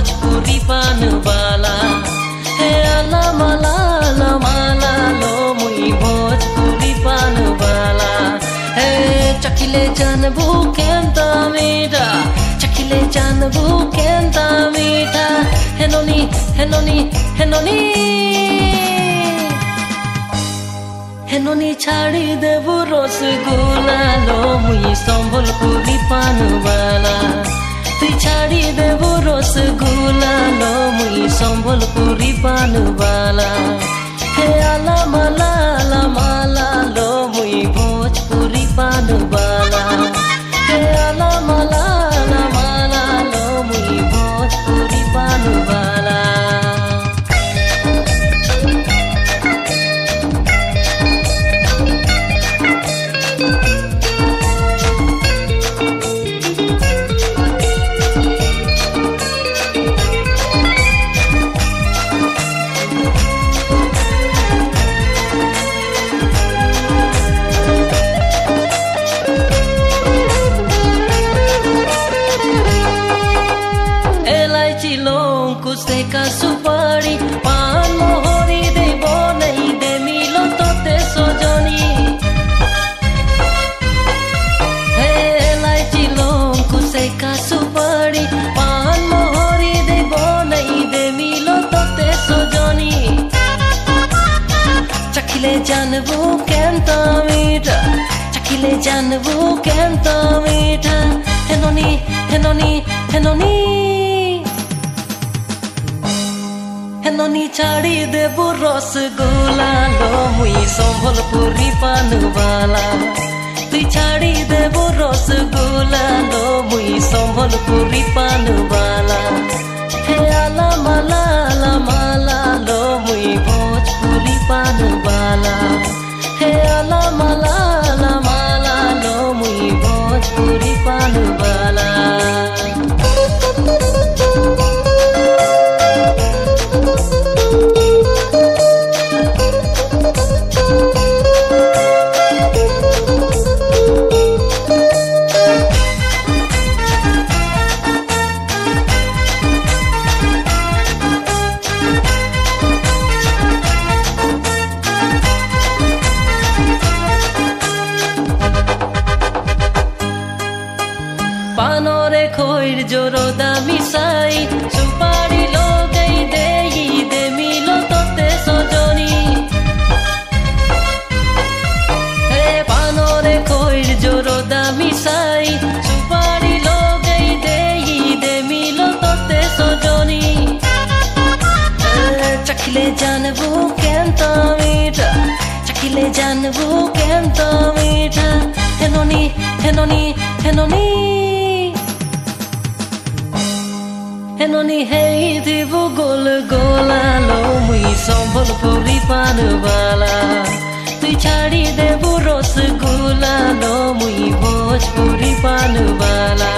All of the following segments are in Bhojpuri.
भोजपुरी पान वाला हे आला माला ला माला लो मुई भोजपुरी पान वाला हे चखिले जानबू केंता मीठा चखिले जानबू केंता मीठा हेनोनी हेनोनी हेनोनी हेनोनी छाड़ी देबू रसगुल्ला लो मुई संबलपुरी पान वाला तुई छाड़ी देबू रसगुल्ला लो मुई संबलपुरी पान वाला हे आला माला ला माला लो मुई भोजपुरी पान वाला हे आला माला ला माला लो मुई भोजपुरी पान वाला का सुपारी पान मोहरी देबो नहीं दे मिलो तोते सजनी हे लाइची लोम कुसे का सुपारी पान मोहरी देबो नहीं दे मिलो तोते सजनी चखिले जानबू केंता मीठा चखिले जानबू केंता मीठा हेनोनी हेनोनी हेनोनी हेनोनी छाड़ी देबू रसगुल्ला लो मुई संबलपुरी पान वाला तुई छाड़ी देबू रसगुल्ला लो मुई संबलपुरी पान वाला हे आला माला ला माला लो मुई भोजपुरी पान वाला हे आला माला ला माला लो मुई भोजपुरी पान वाला पानोरे खोइर जोरो दामी साई सुपारी लो गई दे मिलो तोते सजनी हे पानोरे खोइर जोरो दामी साई सुपारी लो गई दे मिलो तोते सजनी चखिले जानबू केंता मीठा चखिले जानबू केंता मीठा हेनोनी हेनोनी हेनोनी हेनोनी हेई देबू गोल गोला लो मुई संबलपुरी पान वाला तुई छाड़ी देबू रसगुल्ला लो मुई भोजपुरी पान वाला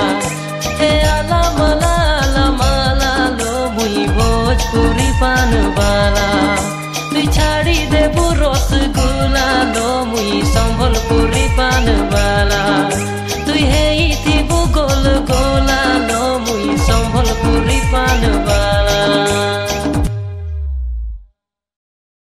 हे आला माला ला माला लो मुई भोजपुरी पान वाला तुई छाड़ी देबू रसगुल्ला लो मुई संबलपुरी पान वाला